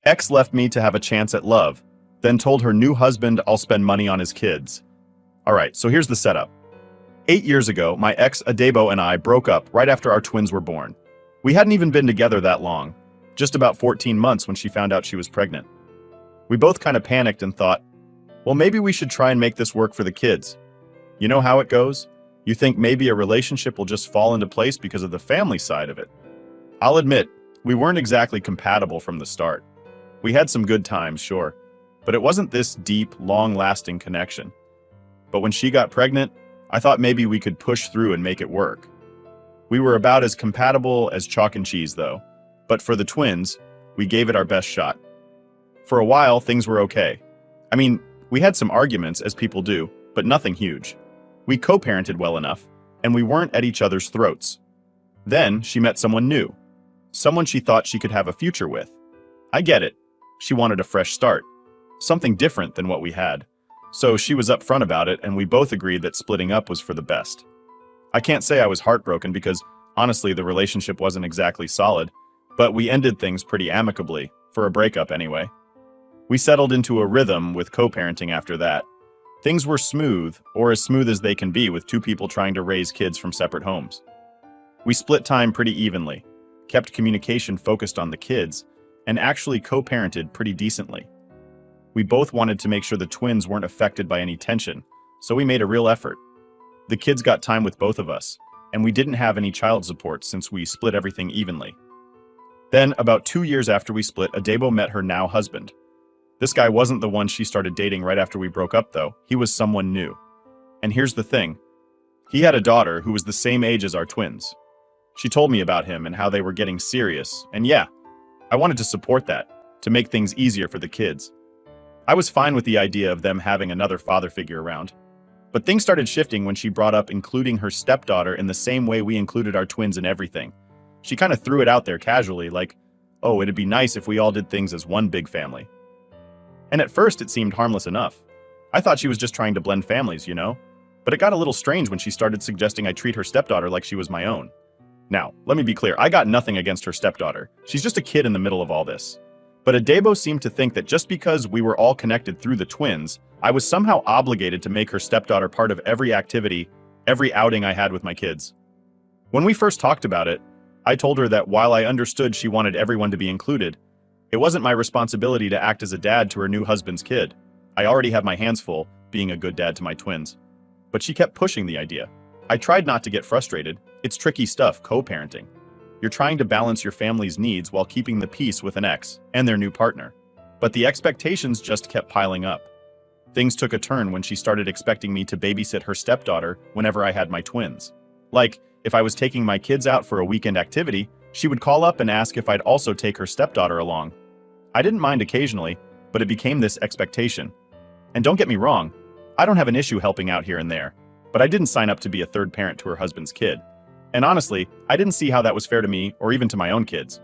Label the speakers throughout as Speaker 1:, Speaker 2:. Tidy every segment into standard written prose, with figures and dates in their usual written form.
Speaker 1: Ex left me to have a chance at love, then told her new husband I'll spend money on his kids. Alright, so here's the setup. 8 years ago, my ex Adebo and I broke up right after our twins were born. We hadn't even been together that long, just about 14 months when she found out she was pregnant. We both kind of panicked and thought, well, maybe we should try and make this work for the kids. You know how it goes? You think maybe a relationship will just fall into place because of the family side of it. I'll admit, we weren't exactly compatible from the start. We had some good times, sure, but it wasn't this deep, long-lasting connection. But when she got pregnant, I thought maybe we could push through and make it work. We were about as compatible as chalk and cheese, though. But for the twins, we gave it our best shot. For a while, things were okay. I mean, we had some arguments, as people do, but nothing huge. We co-parented well enough, and we weren't at each other's throats. Then, she met someone new. Someone she thought she could have a future with. I get it. She wanted a fresh start. Something different than what we had. So she was upfront about it, and we both agreed that splitting up was for the best. I can't say I was heartbroken because, honestly, the relationship wasn't exactly solid, but we ended things pretty amicably, for a breakup anyway. We settled into a rhythm with co-parenting after that. Things were smooth, or as smooth as they can be with two people trying to raise kids from separate homes. We split time pretty evenly, kept communication focused on the kids, and actually co-parented pretty decently. We both wanted to make sure the twins weren't affected by any tension, so we made a real effort. The kids got time with both of us, and we didn't have any child support since we split everything evenly. Then, about 2 years after we split, Adebo met her now husband. This guy wasn't the one she started dating right after we broke up, though. He was someone new. And here's the thing. He had a daughter who was the same age as our twins. She told me about him and how they were getting serious, and yeah, I wanted to support that, to make things easier for the kids. I was fine with the idea of them having another father figure around. But things started shifting when she brought up including her stepdaughter in the same way we included our twins in everything. She kind of threw it out there casually, like, oh, it'd be nice if we all did things as one big family. And at first it seemed harmless enough. I thought she was just trying to blend families, you know? But it got a little strange when she started suggesting I treat her stepdaughter like she was my own. Now, let me be clear, I got nothing against her stepdaughter. She's just a kid in the middle of all this. But Adebo seemed to think that just because we were all connected through the twins, I was somehow obligated to make her stepdaughter part of every activity, every outing I had with my kids. When we first talked about it, I told her that while I understood she wanted everyone to be included, it wasn't my responsibility to act as a dad to her new husband's kid. I already have my hands full, being a good dad to my twins. But she kept pushing the idea. I tried not to get frustrated. It's tricky stuff, co-parenting. You're trying to balance your family's needs while keeping the peace with an ex and their new partner. But the expectations just kept piling up. Things took a turn when she started expecting me to babysit her stepdaughter whenever I had my twins. Like, if I was taking my kids out for a weekend activity, she would call up and ask if I'd also take her stepdaughter along. I didn't mind occasionally, but it became this expectation. And don't get me wrong, I don't have an issue helping out here and there, but I didn't sign up to be a third parent to her husband's kid. And honestly, I didn't see how that was fair to me or even to my own kids.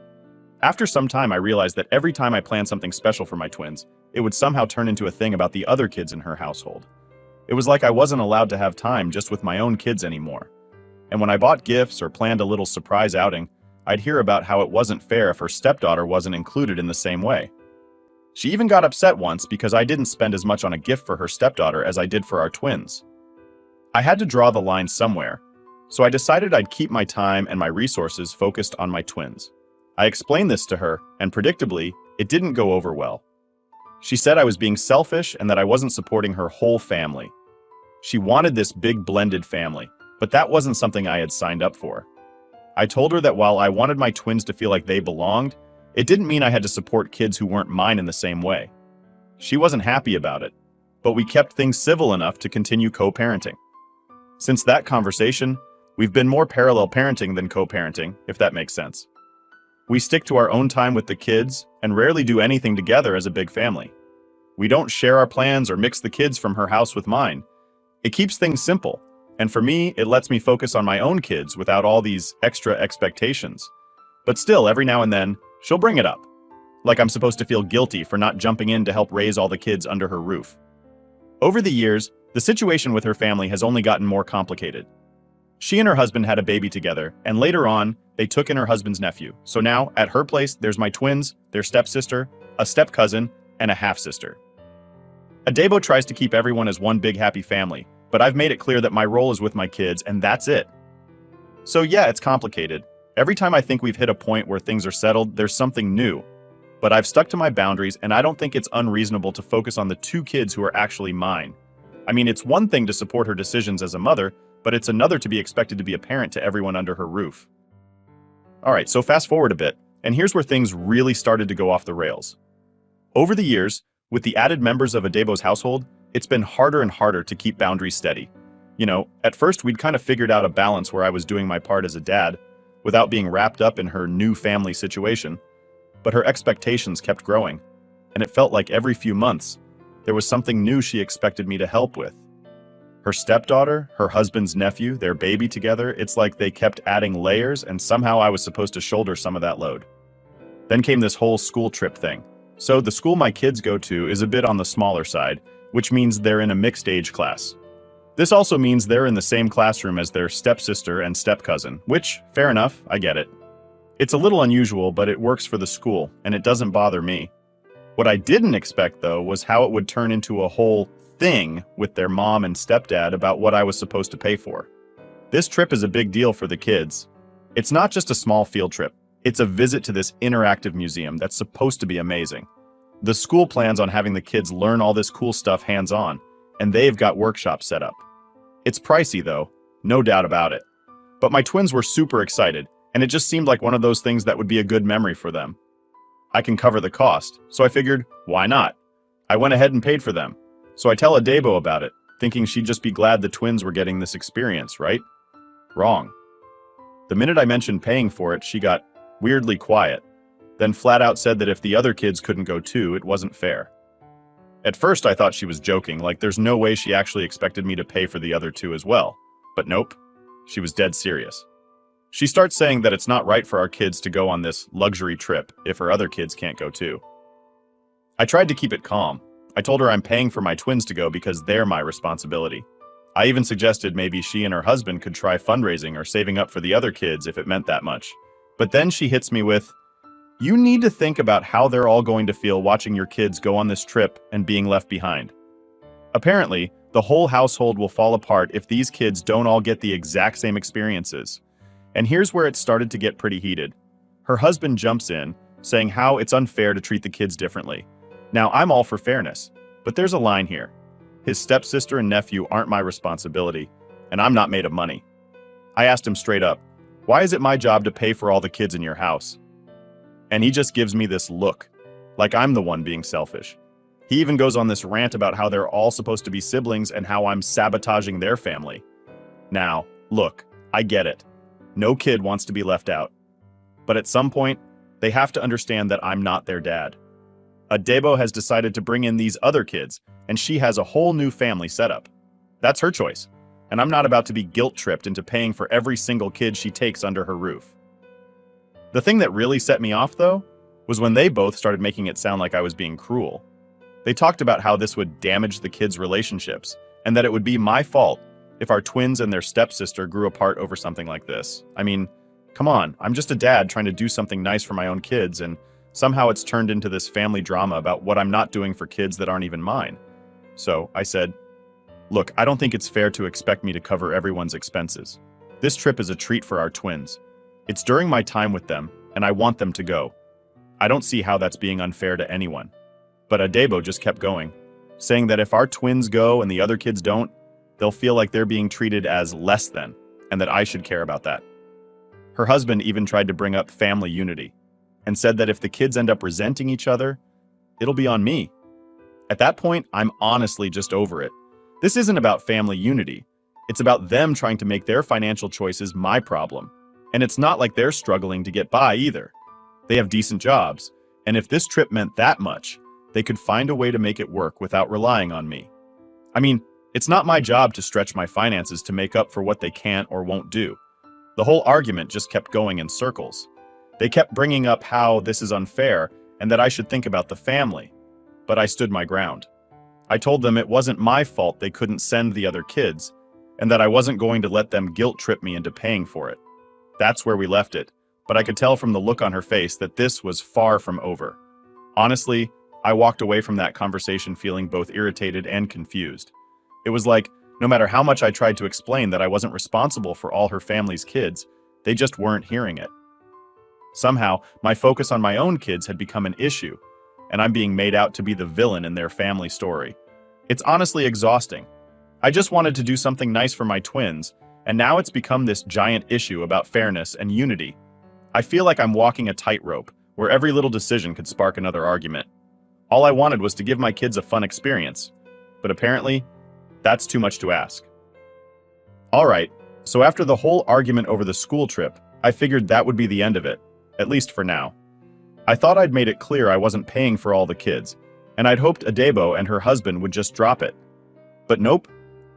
Speaker 1: After some time, I realized that every time I planned something special for my twins, it would somehow turn into a thing about the other kids in her household. It was like I wasn't allowed to have time just with my own kids anymore. And when I bought gifts or planned a little surprise outing, I'd hear about how it wasn't fair if her stepdaughter wasn't included in the same way. She even got upset once because I didn't spend as much on a gift for her stepdaughter as I did for our twins. I had to draw the line somewhere, so I decided I'd keep my time and my resources focused on my twins. I explained this to her, and predictably, it didn't go over well. She said I was being selfish and that I wasn't supporting her whole family. She wanted this big blended family, but that wasn't something I had signed up for. I told her that while I wanted my twins to feel like they belonged, it didn't mean I had to support kids who weren't mine in the same way. She wasn't happy about it, but we kept things civil enough to continue co-parenting. Since that conversation, we've been more parallel parenting than co-parenting, if that makes sense. We stick to our own time with the kids and rarely do anything together as a big family. We don't share our plans or mix the kids from her house with mine. It keeps things simple. And for me, it lets me focus on my own kids without all these extra expectations. But still, every now and then, she'll bring it up. Like I'm supposed to feel guilty for not jumping in to help raise all the kids under her roof. Over the years, the situation with her family has only gotten more complicated. She and her husband had a baby together, and later on, they took in her husband's nephew. So now, at her place, there's my twins, their stepsister, a step-cousin, and a half-sister. Adebo tries to keep everyone as one big happy family, but I've made it clear that my role is with my kids, and that's it. So yeah, it's complicated. Every time I think we've hit a point where things are settled, there's something new. But I've stuck to my boundaries, and I don't think it's unreasonable to focus on the two kids who are actually mine. I mean, it's one thing to support her decisions as a mother, but it's another to be expected to be a parent to everyone under her roof. Alright, so fast forward a bit, and here's where things really started to go off the rails. Over the years, with the added members of Adebo's household, it's been harder and harder to keep boundaries steady. You know, at first we'd kind of figured out a balance where I was doing my part as a dad, without being wrapped up in her new family situation. But her expectations kept growing, and it felt like every few months, there was something new she expected me to help with. Her stepdaughter, her husband's nephew, their baby together, it's like they kept adding layers, and somehow I was supposed to shoulder some of that load. Then came this whole school trip thing. So the school my kids go to is a bit on the smaller side, which means they're in a mixed age class. This also means they're in the same classroom as their stepsister and step-cousin, which, fair enough, I get it. It's a little unusual, but it works for the school, and it doesn't bother me. What I didn't expect, though, was how it would turn into a whole thing with their mom and stepdad about what I was supposed to pay for. This trip is a big deal for the kids. It's not just a small field trip. It's a visit to this interactive museum that's supposed to be amazing. The school plans on having the kids learn all this cool stuff hands-on, and they've got workshops set up. It's pricey, though, no doubt about it. But my twins were super excited, and it just seemed like one of those things that would be a good memory for them. I can cover the cost, so I figured, why not? I went ahead and paid for them. So I tell Adebo about it, thinking she'd just be glad the twins were getting this experience, right? Wrong. The minute I mentioned paying for it, she got weirdly quiet, then flat out said that if the other kids couldn't go too, it wasn't fair. At first I thought she was joking, like there's no way she actually expected me to pay for the other two as well. But nope, she was dead serious. She starts saying that it's not right for our kids to go on this luxury trip if her other kids can't go too. I tried to keep it calm. I told her I'm paying for my twins to go because they're my responsibility. I even suggested maybe she and her husband could try fundraising or saving up for the other kids if it meant that much. But then she hits me with, "You need to think about how they're all going to feel watching your kids go on this trip and being left behind." Apparently, the whole household will fall apart if these kids don't all get the exact same experiences. And here's where it started to get pretty heated. Her husband jumps in, saying how it's unfair to treat the kids differently. Now, I'm all for fairness, but there's a line here. His stepsister and nephew aren't my responsibility, and I'm not made of money. I asked him straight up, "Why is it my job to pay for all the kids in your house?" And he just gives me this look, like I'm the one being selfish. He even goes on this rant about how they're all supposed to be siblings and how I'm sabotaging their family. Now, look, I get it. No kid wants to be left out. But at some point, they have to understand that I'm not their dad. Adebo has decided to bring in these other kids, and she has a whole new family setup. That's her choice, and I'm not about to be guilt-tripped into paying for every single kid she takes under her roof. The thing that really set me off, though, was when they both started making it sound like I was being cruel. They talked about how this would damage the kids' relationships, and that it would be my fault if our twins and their stepsister grew apart over something like this. I mean, come on, I'm just a dad trying to do something nice for my own kids, and somehow it's turned into this family drama about what I'm not doing for kids that aren't even mine. So I said, "Look, I don't think it's fair to expect me to cover everyone's expenses. This trip is a treat for our twins. It's during my time with them, and I want them to go. I don't see how that's being unfair to anyone." But Adebo just kept going, saying that if our twins go and the other kids don't, they'll feel like they're being treated as less than, and that I should care about that. Her husband even tried to bring up family unity, and said that if the kids end up resenting each other, it'll be on me. At that point, I'm honestly just over it. This isn't about family unity. It's about them trying to make their financial choices my problem. And it's not like they're struggling to get by either. They have decent jobs, and if this trip meant that much, they could find a way to make it work without relying on me. I mean, it's not my job to stretch my finances to make up for what they can't or won't do. The whole argument just kept going in circles. They kept bringing up how this is unfair and that I should think about the family. But I stood my ground. I told them it wasn't my fault they couldn't send the other kids, and that I wasn't going to let them guilt-trip me into paying for it. That's where we left it, but I could tell from the look on her face that this was far from over. Honestly, I walked away from that conversation feeling both irritated and confused. It was like, no matter how much I tried to explain that I wasn't responsible for all her family's kids, they just weren't hearing it. Somehow, my focus on my own kids had become an issue, and I'm being made out to be the villain in their family story. It's honestly exhausting. I just wanted to do something nice for my twins, and now it's become this giant issue about fairness and unity. I feel like I'm walking a tightrope, where every little decision could spark another argument. All I wanted was to give my kids a fun experience, but apparently, that's too much to ask. All right, so after the whole argument over the school trip, I figured that would be the end of it, at least for now. I thought I'd made it clear I wasn't paying for all the kids, and I'd hoped Adebo and her husband would just drop it. But nope,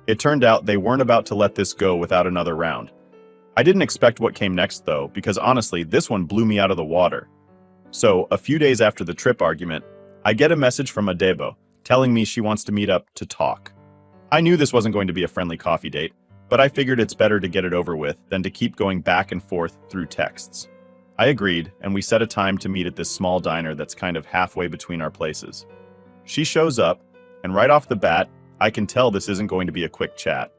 Speaker 1: it turned out they weren't about to let this go without another round. I didn't expect what came next though, because honestly, this one blew me out of the water. So, a few days after the trip argument, I get a message from Adebo telling me she wants to meet up to talk. I knew this wasn't going to be a friendly coffee date, but I figured it's better to get it over with than to keep going back and forth through texts. I agreed, and we set a time to meet at this small diner that's kind of halfway between our places. She shows up, and right off the bat, I can tell this isn't going to be a quick chat.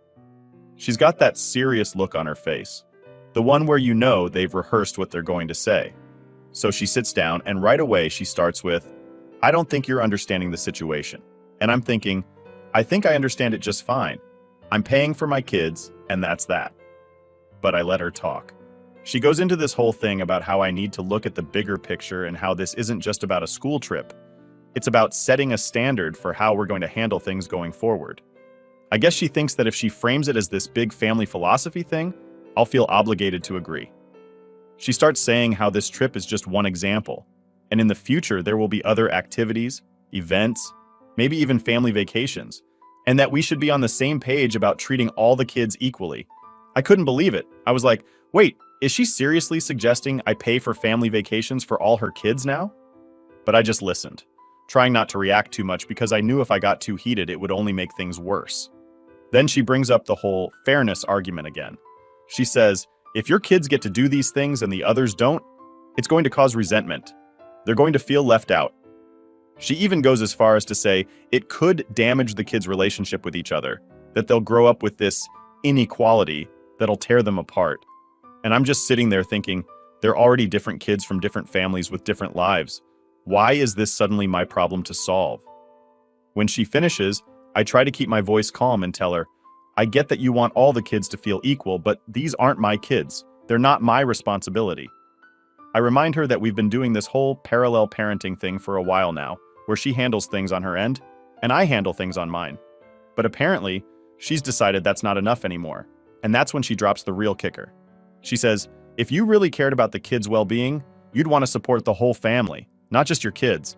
Speaker 1: She's got that serious look on her face, the one where you know they've rehearsed what they're going to say. So she sits down, and right away she starts with, "I don't think you're understanding the situation." And I'm thinking, I think I understand it just fine. I'm paying for my kids, and that's that. But I let her talk. She goes into this whole thing about how I need to look at the bigger picture and how this isn't just about a school trip. It's about setting a standard for how we're going to handle things going forward. I guess she thinks that if she frames it as this big family philosophy thing, I'll feel obligated to agree. She starts saying how this trip is just one example, and in the future there will be other activities, events, maybe even family vacations, and that we should be on the same page about treating all the kids equally. I couldn't believe it. I was like, wait, is she seriously suggesting I pay for family vacations for all her kids now? But I just listened, trying not to react too much because I knew if I got too heated it would only make things worse. Then she brings up the whole fairness argument again. She says, if your kids get to do these things and the others don't, it's going to cause resentment. They're going to feel left out. She even goes as far as to say it could damage the kids' relationship with each other, that they'll grow up with this inequality that'll tear them apart. And I'm just sitting there thinking, they're already different kids from different families with different lives. Why is this suddenly my problem to solve? When she finishes, I try to keep my voice calm and tell her, I get that you want all the kids to feel equal, but these aren't my kids. They're not my responsibility. I remind her that we've been doing this whole parallel parenting thing for a while now, where she handles things on her end, and I handle things on mine. But apparently, she's decided that's not enough anymore, and that's when she drops the real kicker. She says, if you really cared about the kids' well-being, you'd want to support the whole family, not just your kids.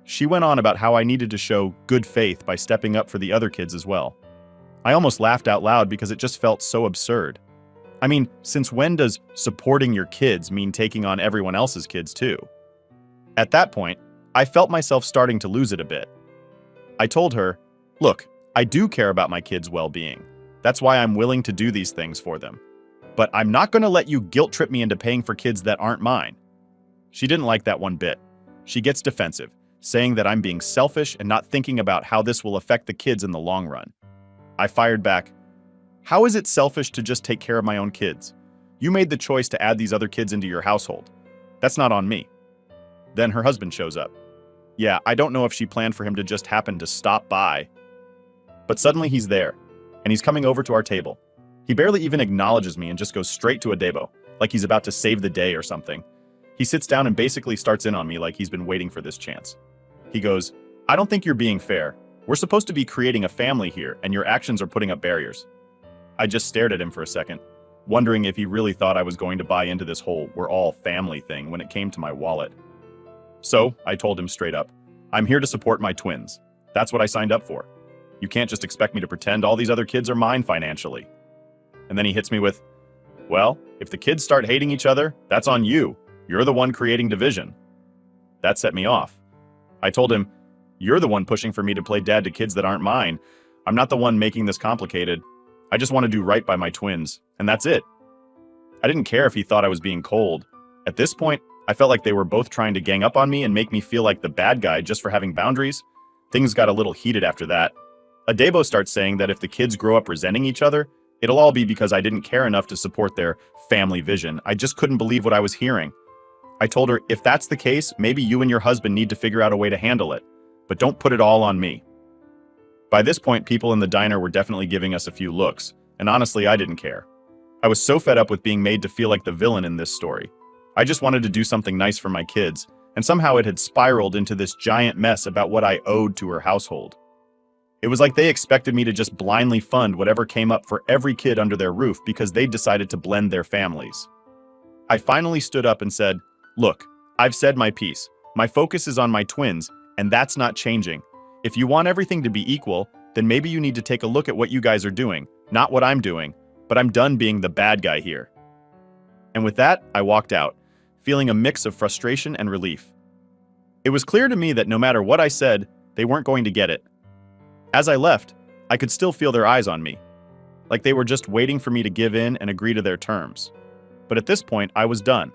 Speaker 1: She went on about how I needed to show good faith by stepping up for the other kids as well. I almost laughed out loud because it just felt so absurd. I mean, since when does supporting your kids mean taking on everyone else's kids too? At that point, I felt myself starting to lose it a bit. I told her, look, I do care about my kids' well-being. That's why I'm willing to do these things for them. But I'm not going to let you guilt trip me into paying for kids that aren't mine. She didn't like that one bit. She gets defensive, saying that I'm being selfish and not thinking about how this will affect the kids in the long run. I fired back, how is it selfish to just take care of my own kids? You made the choice to add these other kids into your household. That's not on me. Then her husband shows up. Yeah, I don't know if she planned for him to just happen to stop by. But suddenly he's there, and he's coming over to our table. He barely even acknowledges me and just goes straight to Adebo, like he's about to save the day or something. He sits down and basically starts in on me like he's been waiting for this chance. He goes, I don't think you're being fair. We're supposed to be creating a family here, and your actions are putting up barriers. I just stared at him for a second, wondering if he really thought I was going to buy into this whole we're all family thing when it came to my wallet. So, I told him straight up, I'm here to support my twins. That's what I signed up for. You can't just expect me to pretend all these other kids are mine financially. And then he hits me with, well, if the kids start hating each other, that's on you. You're the one creating division. That set me off. I told him, you're the one pushing for me to play dad to kids that aren't mine. I'm not the one making this complicated. I just want to do right by my twins, and that's it. I didn't care if he thought I was being cold. At this point, I felt like they were both trying to gang up on me and make me feel like the bad guy just for having boundaries. Things got a little heated after that. Adebo starts saying that if the kids grow up resenting each other, it'll all be because I didn't care enough to support their family vision. I just couldn't believe what I was hearing. I told her, if that's the case, maybe you and your husband need to figure out a way to handle it. But don't put it all on me. By this point, people in the diner were definitely giving us a few looks, and honestly, I didn't care. I was so fed up with being made to feel like the villain in this story. I just wanted to do something nice for my kids, and somehow it had spiraled into this giant mess about what I owed to her household. It was like they expected me to just blindly fund whatever came up for every kid under their roof because they decided to blend their families. I finally stood up and said, "Look, I've said my piece. My focus is on my twins, and that's not changing. If you want everything to be equal, then maybe you need to take a look at what you guys are doing, not what I'm doing, but I'm done being the bad guy here." And with that, I walked out, feeling a mix of frustration and relief. It was clear to me that no matter what I said, they weren't going to get it. As I left, I could still feel their eyes on me, like they were just waiting for me to give in and agree to their terms. But at this point, I was done.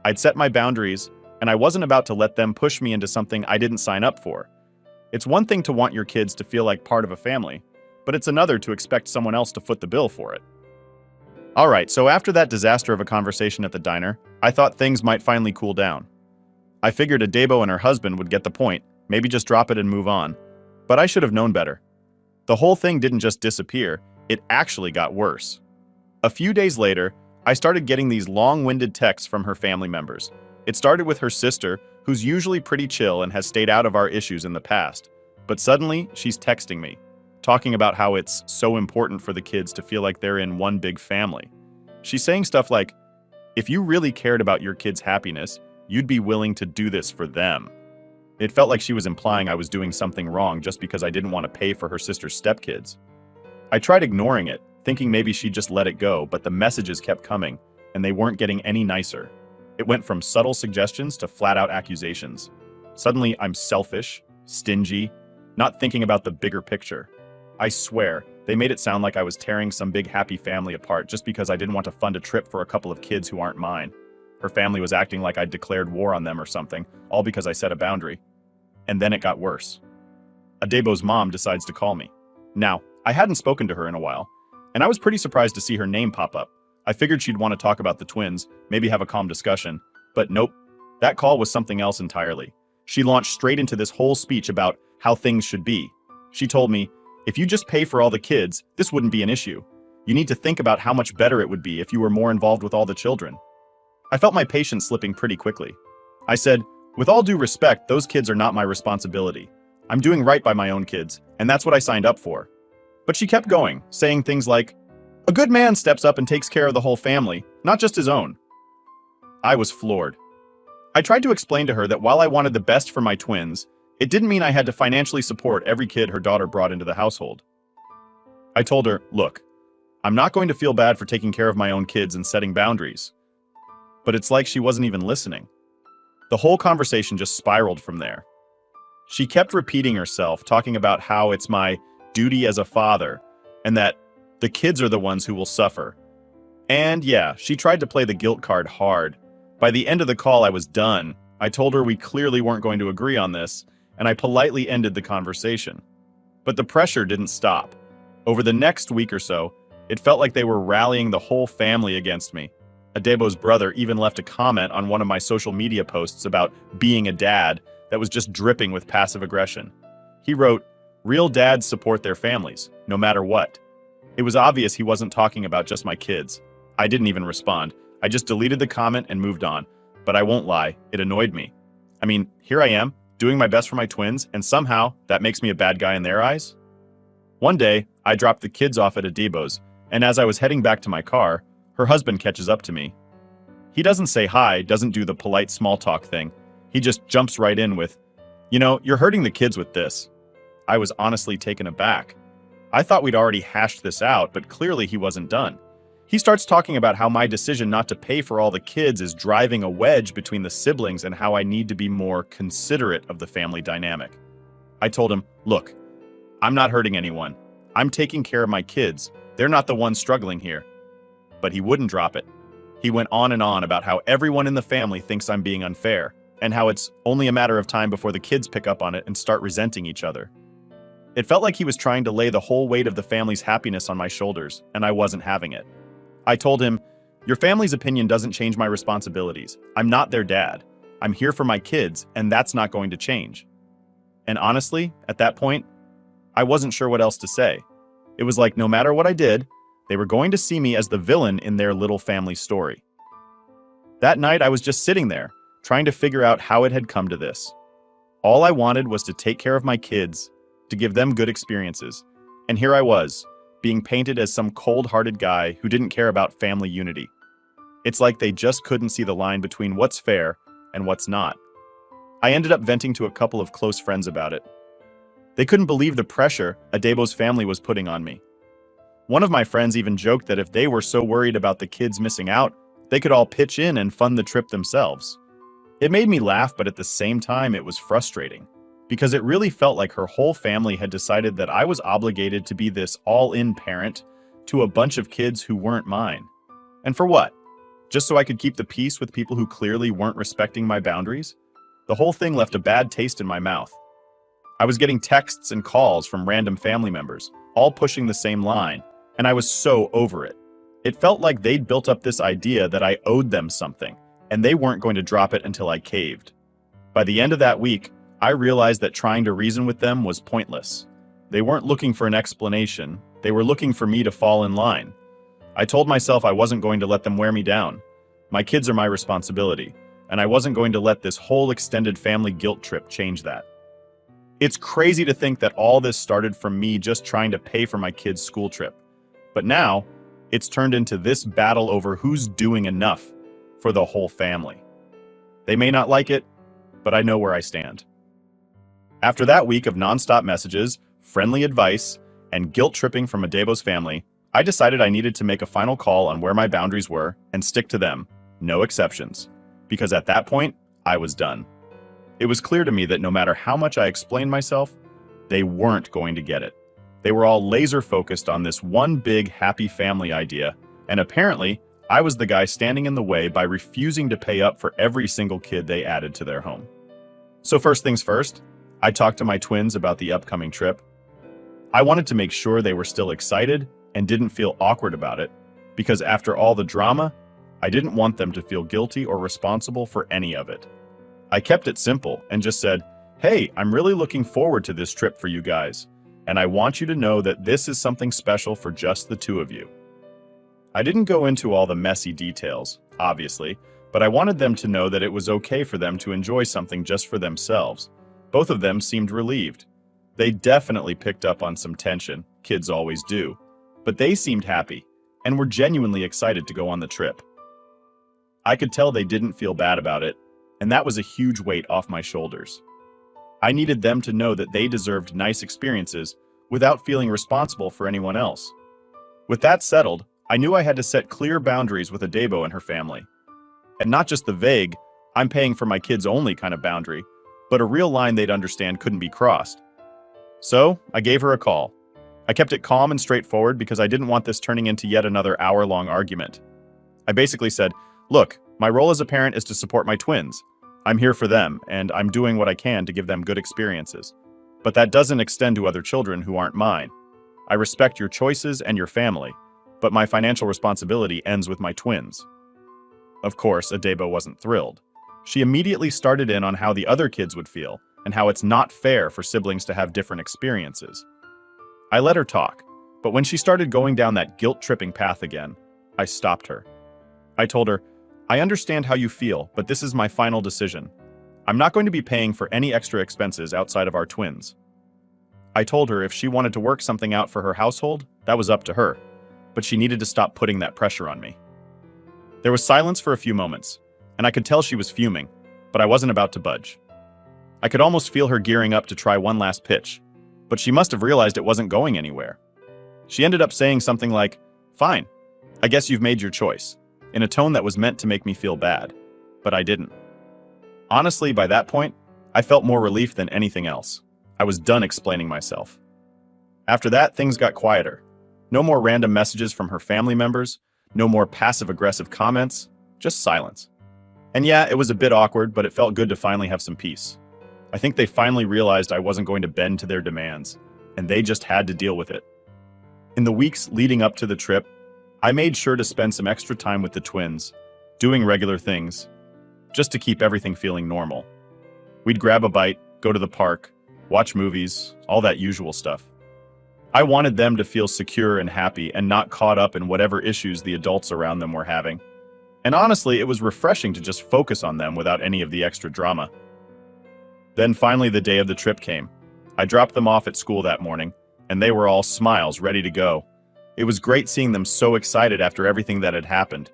Speaker 1: I'd set my boundaries, and I wasn't about to let them push me into something I didn't sign up for. It's one thing to want your kids to feel like part of a family, but it's another to expect someone else to foot the bill for it. All right, so after that disaster of a conversation at the diner, I thought things might finally cool down. I figured Adebo and her husband would get the point, maybe just drop it and move on. But I should have known better. The whole thing didn't just disappear, it actually got worse. A few days later, I started getting these long-winded texts from her family members. It started with her sister, who's usually pretty chill and has stayed out of our issues in the past. But suddenly, she's texting me, talking about how it's so important for the kids to feel like they're in one big family. She's saying stuff like, if you really cared about your kids' happiness, you'd be willing to do this for them. It felt like she was implying I was doing something wrong just because I didn't want to pay for her sister's stepkids. I tried ignoring it, thinking maybe she'd just let it go, but the messages kept coming, and they weren't getting any nicer. It went from subtle suggestions to flat-out accusations. Suddenly, I'm selfish, stingy, not thinking about the bigger picture. I swear, they made it sound like I was tearing some big happy family apart just because I didn't want to fund a trip for a couple of kids who aren't mine. Her family was acting like I'd declared war on them or something, all because I set a boundary. And then it got worse. Adebo's mom decides to call me. Now, I hadn't spoken to her in a while, and I was pretty surprised to see her name pop up. I figured she'd want to talk about the twins, maybe have a calm discussion, but nope. That call was something else entirely. She launched straight into this whole speech about how things should be. She told me, if you just pay for all the kids, this wouldn't be an issue. You need to think about how much better it would be if you were more involved with all the children. I felt my patience slipping pretty quickly. I said, with all due respect, those kids are not my responsibility. I'm doing right by my own kids, and that's what I signed up for. But she kept going, saying things like, a good man steps up and takes care of the whole family, not just his own. I was floored. I tried to explain to her that while I wanted the best for my twins, it didn't mean I had to financially support every kid her daughter brought into the household. I told her, look, I'm not going to feel bad for taking care of my own kids and setting boundaries. But it's like she wasn't even listening. The whole conversation just spiraled from there. She kept repeating herself, talking about how it's my duty as a father, and that the kids are the ones who will suffer. And yeah, she tried to play the guilt card hard. By the end of the call, I was done. I told her we clearly weren't going to agree on this, and I politely ended the conversation. But the pressure didn't stop. Over the next week or so, it felt like they were rallying the whole family against me. Adebo's brother even left a comment on one of my social media posts about being a dad that was just dripping with passive aggression. He wrote, real dads support their families, no matter what. It was obvious he wasn't talking about just my kids. I didn't even respond. I just deleted the comment and moved on. But I won't lie, it annoyed me. I mean, here I am, doing my best for my twins, and somehow that makes me a bad guy in their eyes? One day, I dropped the kids off at Adebo's, and as I was heading back to my car, her husband catches up to me. He doesn't say hi, doesn't do the polite small talk thing. He just jumps right in with, you know, you're hurting the kids with this. I was honestly taken aback. I thought we'd already hashed this out, but clearly he wasn't done. He starts talking about how my decision not to pay for all the kids is driving a wedge between the siblings and how I need to be more considerate of the family dynamic. I told him, look, I'm not hurting anyone. I'm taking care of my kids. They're not the ones struggling here. But he wouldn't drop it. He went on and on about how everyone in the family thinks I'm being unfair, and how it's only a matter of time before the kids pick up on it and start resenting each other. It felt like he was trying to lay the whole weight of the family's happiness on my shoulders, and I wasn't having it. I told him, "Your family's opinion doesn't change my responsibilities. I'm not their dad. I'm here for my kids, and that's not going to change." And honestly, at that point, I wasn't sure what else to say. It was like no matter what I did, they were going to see me as the villain in their little family story. That night, I was just sitting there, trying to figure out how it had come to this. All I wanted was to take care of my kids, to give them good experiences. And here I was, being painted as some cold-hearted guy who didn't care about family unity. It's like they just couldn't see the line between what's fair and what's not. I ended up venting to a couple of close friends about it. They couldn't believe the pressure Adebo's family was putting on me. One of my friends even joked that if they were so worried about the kids missing out, they could all pitch in and fund the trip themselves. It made me laugh, but at the same time, it was frustrating, because it really felt like her whole family had decided that I was obligated to be this all-in parent to a bunch of kids who weren't mine. And for what? Just so I could keep the peace with people who clearly weren't respecting my boundaries? The whole thing left a bad taste in my mouth. I was getting texts and calls from random family members, all pushing the same line, and I was so over it. It felt like they'd built up this idea that I owed them something, and they weren't going to drop it until I caved. By the end of that week, I realized that trying to reason with them was pointless. They weren't looking for an explanation, they were looking for me to fall in line. I told myself I wasn't going to let them wear me down. My kids are my responsibility, and I wasn't going to let this whole extended family guilt trip change that. It's crazy to think that all this started from me just trying to pay for my kids' school trip. But now, it's turned into this battle over who's doing enough for the whole family. They may not like it, but I know where I stand. After that week of nonstop messages, friendly advice, and guilt-tripping from Adebo's family, I decided I needed to make a final call on where my boundaries were and stick to them, no exceptions. Because at that point, I was done. It was clear to me that no matter how much I explained myself, they weren't going to get it. They were all laser-focused on this one big happy family idea, and apparently, I was the guy standing in the way by refusing to pay up for every single kid they added to their home. So first things first, I talked to my twins about the upcoming trip. I wanted to make sure they were still excited and didn't feel awkward about it, because after all the drama, I didn't want them to feel guilty or responsible for any of it. I kept it simple and just said, "Hey, I'm really looking forward to this trip for you guys, and I want you to know that this is something special for just the two of you." I didn't go into all the messy details, obviously, but I wanted them to know that it was okay for them to enjoy something just for themselves. Both of them seemed relieved. They definitely picked up on some tension, kids always do, but they seemed happy and were genuinely excited to go on the trip. I could tell they didn't feel bad about it, and that was a huge weight off my shoulders. I needed them to know that they deserved nice experiences without feeling responsible for anyone else. With that settled, I knew I had to set clear boundaries with Adebo and her family. And not just the vague, "I'm paying for my kids only" kind of boundary, but a real line they'd understand couldn't be crossed. So, I gave her a call. I kept it calm and straightforward because I didn't want this turning into yet another hour-long argument. I basically said, "Look, my role as a parent is to support my twins. I'm here for them, and I'm doing what I can to give them good experiences. But that doesn't extend to other children who aren't mine. I respect your choices and your family, but my financial responsibility ends with my twins." Of course, Adebo wasn't thrilled. She immediately started in on how the other kids would feel, and how it's not fair for siblings to have different experiences. I let her talk, but when she started going down that guilt-tripping path again, I stopped her. I told her, "I understand how you feel, but this is my final decision. I'm not going to be paying for any extra expenses outside of our twins." I told her if she wanted to work something out for her household, that was up to her, but she needed to stop putting that pressure on me. There was silence for a few moments, and I could tell she was fuming, but I wasn't about to budge. I could almost feel her gearing up to try one last pitch, but she must have realized it wasn't going anywhere. She ended up saying something like, "Fine, I guess you've made your choice," in a tone that was meant to make me feel bad, but I didn't. Honestly, by that point, I felt more relief than anything else. I was done explaining myself. After that, things got quieter. No more random messages from her family members, no more passive-aggressive comments. just silence. And yeah, it was a bit awkward, but it felt good to finally have some peace. I think they finally realized I wasn't going to bend to their demands, and they just had to deal with it. In the weeks leading up to the trip, I made sure to spend some extra time with the twins, doing regular things, just to keep everything feeling normal. We'd grab a bite, go to the park, watch movies, all that usual stuff. I wanted them to feel secure and happy and not caught up in whatever issues the adults around them were having. And honestly, it was refreshing to just focus on them without any of the extra drama. Then finally the day of the trip came. I dropped them off at school that morning, and they were all smiles, ready to go. It was great seeing them so excited after everything that had happened.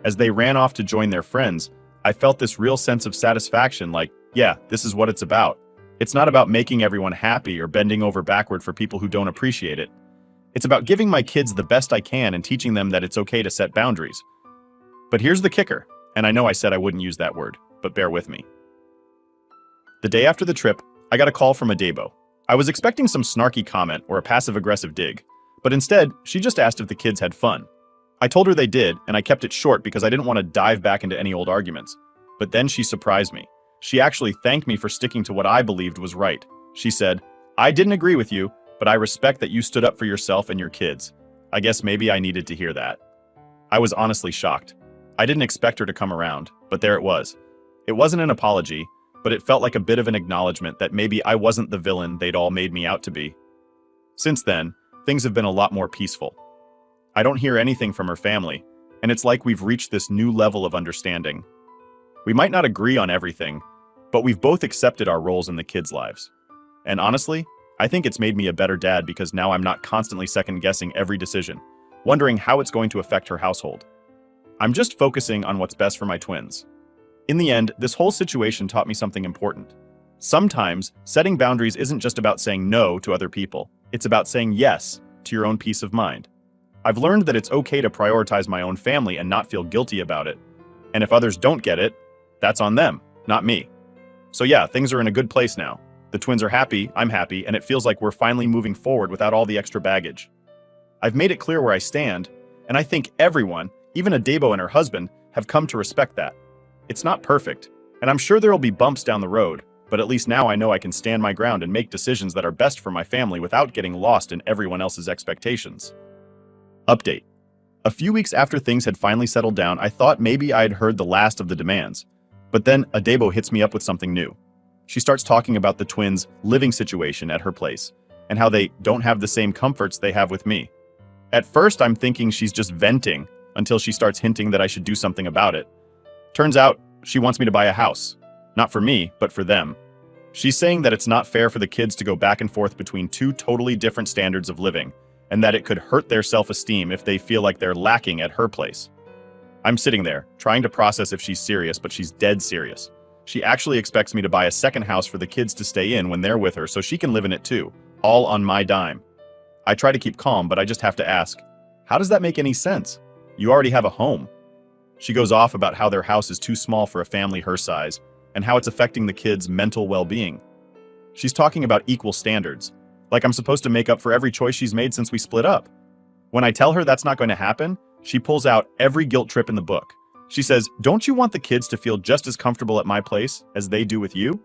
Speaker 1: As they ran off to join their friends, I felt this real sense of satisfaction, like, yeah, this is what it's about. It's not about making everyone happy or bending over backward for people who don't appreciate it. It's about giving my kids the best I can and teaching them that it's okay to set boundaries. But here's the kicker, and I know I said I wouldn't use that word, but bear with me. The day after the trip, I got a call from Adebo. I was expecting some snarky comment or a passive-aggressive dig, but instead, she just asked if the kids had fun. I told her they did, and I kept it short because I didn't want to dive back into any old arguments. But then she surprised me. She actually thanked me for sticking to what I believed was right. She said, "I didn't agree with you, but I respect that you stood up for yourself and your kids." I guess maybe I needed to hear that. I was honestly shocked. I didn't expect her to come around, but there it was. It wasn't an apology, but it felt like a bit of an acknowledgement that maybe I wasn't the villain they'd all made me out to be. Since then, things have been a lot more peaceful. I don't hear anything from her family, and it's like we've reached this new level of understanding. We might not agree on everything, but we've both accepted our roles in the kids' lives. And honestly, I think it's made me a better dad because now I'm not constantly second-guessing every decision, wondering how it's going to affect her household. I'm just focusing on what's best for my twins. In the end, this whole situation taught me something important. Sometimes, setting boundaries isn't just about saying no to other people. It's about saying yes to your own peace of mind. I've learned that it's okay to prioritize my own family and not feel guilty about it. And if others don't get it, that's on them, not me. So yeah, things are in a good place now. The twins are happy, I'm happy, and it feels like we're finally moving forward without all the extra baggage. I've made it clear where I stand, and I think everyone, even Adebo and her husband, have come to respect that. It's not perfect, and I'm sure there'll be bumps down the road, but at least now I know I can stand my ground and make decisions that are best for my family without getting lost in everyone else's expectations. Update. A few weeks after things had finally settled down, I thought maybe I had heard the last of the demands. But then Adebo hits me up with something new. She starts talking about the twins' living situation at her place, and how they don't have the same comforts they have with me. At first, I'm thinking she's just venting until she starts hinting that I should do something about it. Turns out, she wants me to buy a house. Not for me, but for them. She's saying that it's not fair for the kids to go back and forth between two totally different standards of living, and that it could hurt their self-esteem if they feel like they're lacking at her place. I'm sitting there, trying to process if she's serious, but she's dead serious. She actually expects me to buy a second house for the kids to stay in when they're with her so she can live in it too, all on my dime. I try to keep calm, but I just have to ask, how does that make any sense? You already have a home. She goes off about how their house is too small for a family her size, and how it's affecting the kids' mental well-being. She's talking about equal standards, like I'm supposed to make up for every choice she's made since we split up. When I tell her that's not going to happen, she pulls out every guilt trip in the book. She says, "Don't you want the kids to feel just as comfortable at my place as they do with you?"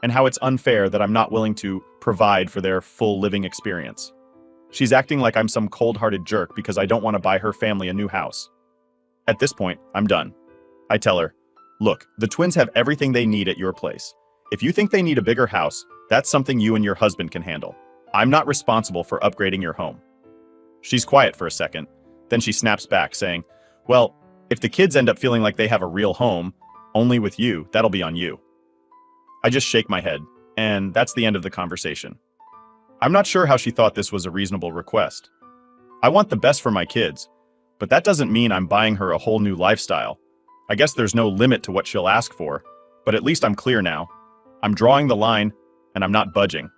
Speaker 1: And how it's unfair that I'm not willing to provide for their full living experience. She's acting like I'm some cold-hearted jerk because I don't want to buy her family a new house. At this point, I'm done. I tell her, "Look, the twins have everything they need at your place. If you think they need a bigger house, that's something you and your husband can handle. I'm not responsible for upgrading your home." She's quiet for a second, then she snaps back saying, "Well, if the kids end up feeling like they have a real home, only with you, that'll be on you." I just shake my head, and that's the end of the conversation. I'm not sure how she thought this was a reasonable request. I want the best for my kids, but that doesn't mean I'm buying her a whole new lifestyle. I guess there's no limit to what she'll ask for, but at least I'm clear now. I'm drawing the line, and I'm not budging.